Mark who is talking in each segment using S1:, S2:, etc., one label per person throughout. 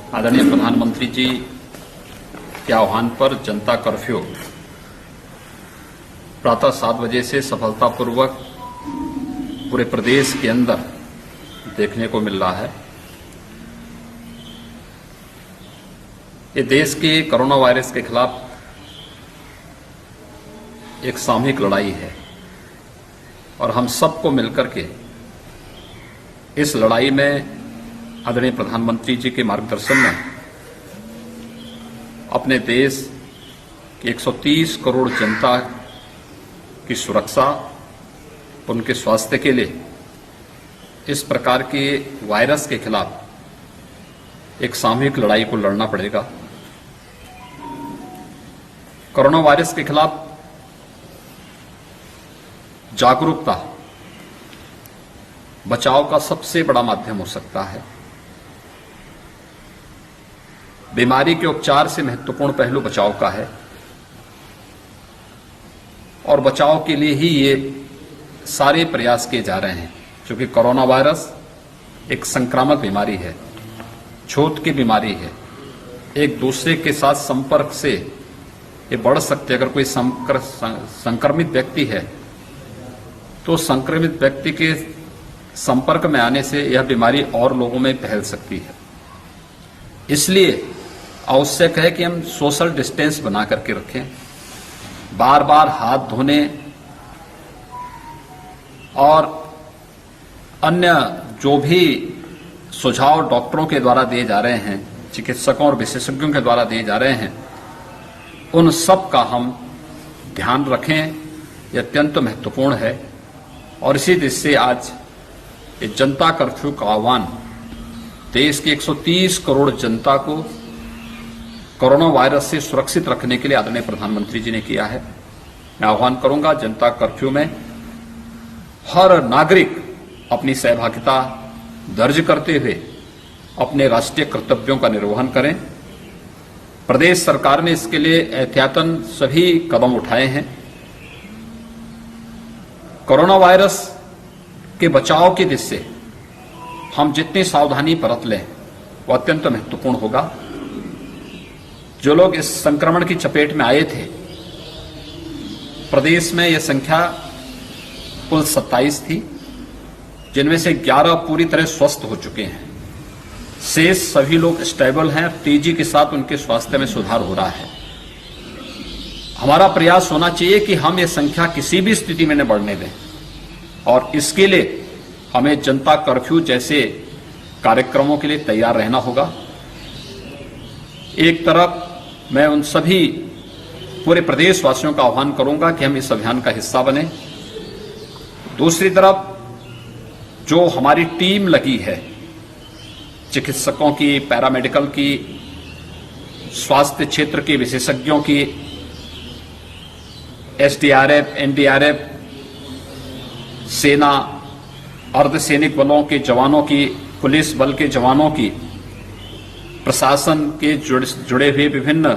S1: आदरणीय प्रधानमंत्री जी के आह्वान पर जनता कर्फ्यू प्रातः 7 बजे से सफलतापूर्वक पूरे प्रदेश के अंदर देखने को मिल रहा है। ये देश के कोरोना वायरस के खिलाफ एक सामूहिक लड़ाई है और हम सबको मिलकर के इस लड़ाई में आदरणीय प्रधानमंत्री जी के मार्गदर्शन में अपने देश की 130 करोड़ जनता की सुरक्षा, उनके स्वास्थ्य के लिए इस प्रकार के वायरस के खिलाफ एक सामूहिक लड़ाई को लड़ना पड़ेगा। कोरोना वायरस के खिलाफ जागरूकता बचाव का सबसे बड़ा माध्यम हो सकता है। बीमारी के उपचार से महत्वपूर्ण पहलू बचाव का है और बचाव के लिए ही ये सारे प्रयास किए जा रहे हैं, क्योंकि कोरोना वायरस एक संक्रामक बीमारी है, छूत की बीमारी है। एक दूसरे के साथ संपर्क से ये बढ़ सकती है। अगर कोई संक्रमित व्यक्ति है तो संक्रमित व्यक्ति के संपर्क में आने से यह बीमारी और लोगों में फैल सकती है। इसलिए आवश्यक है कि हम सोशल डिस्टेंस बना करके रखें, बार बार हाथ धोने और अन्य जो भी सुझाव डॉक्टरों के द्वारा दिए जा रहे हैं, चिकित्सकों और विशेषज्ञों के द्वारा दिए जा रहे हैं, उन सब का हम ध्यान रखें। यह अत्यंत महत्वपूर्ण है और इसी दृष्टि से आज इस जनता कर्फ्यू का आह्वान देश की 130 करोड़ जनता को कोरोना वायरस से सुरक्षित रखने के लिए आदरणीय प्रधानमंत्री जी ने किया है। मैं आह्वान करूंगा, जनता कर्फ्यू में हर नागरिक अपनी सहभागिता दर्ज करते हुए अपने राष्ट्रीय कर्तव्यों का निर्वहन करें। प्रदेश सरकार ने इसके लिए एहतियातन सभी कदम उठाए हैं। कोरोना वायरस के बचाव की दृष्टि से हम जितनी सावधानी बरत लें वो अत्यंत महत्वपूर्ण होगा। जो लोग इस संक्रमण की चपेट में आए थे, प्रदेश में यह संख्या कुल 27 थी, जिनमें से 11 पूरी तरह स्वस्थ हो चुके हैं। शेष सभी लोग स्टेबल हैं, तेजी के साथ उनके स्वास्थ्य में सुधार हो रहा है। हमारा प्रयास होना चाहिए कि हम ये संख्या किसी भी स्थिति में न बढ़ने दें और इसके लिए हमें जनता कर्फ्यू जैसे कार्यक्रमों के लिए तैयार रहना होगा। एक तरफ मैं उन सभी पूरे प्रदेशवासियों का आह्वान करूंगा कि हम इस अभियान का हिस्सा बने। दूसरी तरफ जो हमारी टीम लगी है, चिकित्सकों की, पैरामेडिकल की, स्वास्थ्य क्षेत्र के विशेषज्ञों की, एसडीआरएफ, एनडीआरएफ, सेना, अर्धसैनिक बलों के जवानों की, पुलिस बल के जवानों की, प्रशासन के जुड़े हुए विभिन्न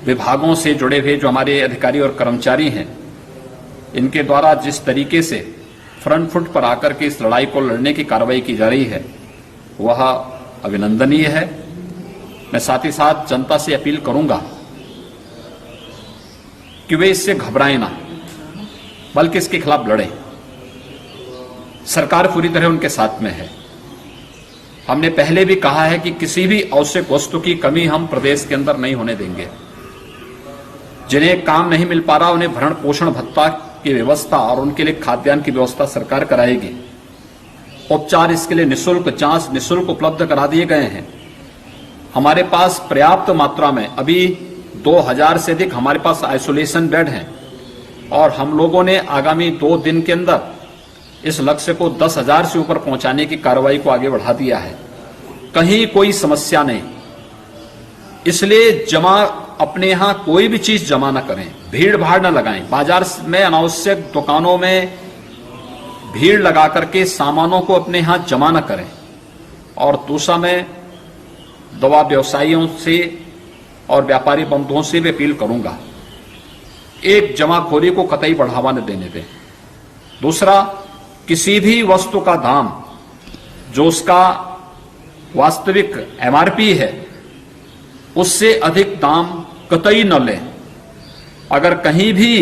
S1: विभागों से जुड़े हुए जो हमारे अधिकारी और कर्मचारी हैं, इनके द्वारा जिस तरीके से फ्रंट फुट पर आकर के इस लड़ाई को लड़ने की कार्रवाई की जा रही है वह अभिनंदनीय है। मैं साथ ही साथ जनता से अपील करूंगा कि वे इससे घबराएं ना, बल्कि इसके खिलाफ लड़ें। सरकार पूरी तरह उनके साथ में है। हमने पहले भी कहा है कि किसी भी आवश्यक वस्तु की कमी हम प्रदेश के अंदर नहीं होने देंगे। जिन्हें काम नहीं मिल पा रहा उन्हें भरण पोषण भत्ता की व्यवस्था और उनके लिए खाद्यान्न की व्यवस्था सरकार कराएगी। उपचार इसके लिए निःशुल्क जांच निःशुल्क उपलब्ध करा दिए गए हैं। हमारे पास पर्याप्त मात्रा में अभी 2000 से अधिक हमारे पास आइसोलेशन बेड हैं और हम लोगों ने आगामी 2 दिन के अंदर इस लक्ष्य को 10,000 से ऊपर पहुंचाने की कार्रवाई को आगे बढ़ा दिया है। कहीं कोई समस्या नहीं। इसलिए अपने यहां कोई भी चीज जमा न करें, भीड़ भाड़ न लगाएं। बाजार में अनावश्यक दुकानों में भीड़ लगा करके सामानों को अपने यहां जमा न करें। और दूसरा, मैं दवा व्यवसायियों से और व्यापारी बंधुओं से भी अपील करूंगा, एक जमाखोरी को कतई बढ़ावा न देने दें। दूसरा, किसी भी वस्तु का दाम जो उसका वास्तविक एमआरपी है उससे अधिक दाम कतई न लें। अगर कहीं भी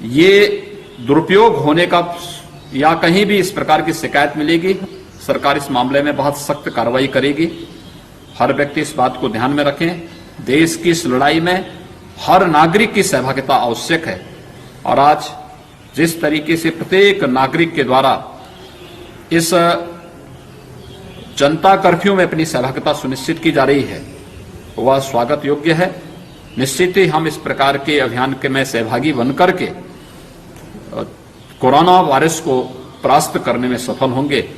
S1: ये दुरुपयोग होने का या कहीं भी इस प्रकार की शिकायत मिलेगी, सरकार इस मामले में बहुत सख्त कार्रवाई करेगी। हर व्यक्ति इस बात को ध्यान में रखें, देश की इस लड़ाई में हर नागरिक की सहभागिता आवश्यक है। और आज जिस तरीके से प्रत्येक नागरिक के द्वारा इस जनता कर्फ्यू में अपनी सहभागिता सुनिश्चित की जा रही है, वह स्वागत योग्य है। निश्चित ही हम इस प्रकार के अभियान के में सहभागी बनकर के कोरोना वायरस को परास्त करने में सफल होंगे।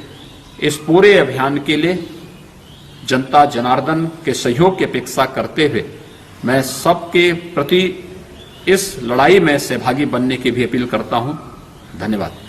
S1: इस पूरे अभियान के लिए जनता जनार्दन के सहयोग की अपेक्षा करते हुए मैं सबके प्रति इस लड़ाई में सहभागी बनने की भी अपील करता हूं। धन्यवाद।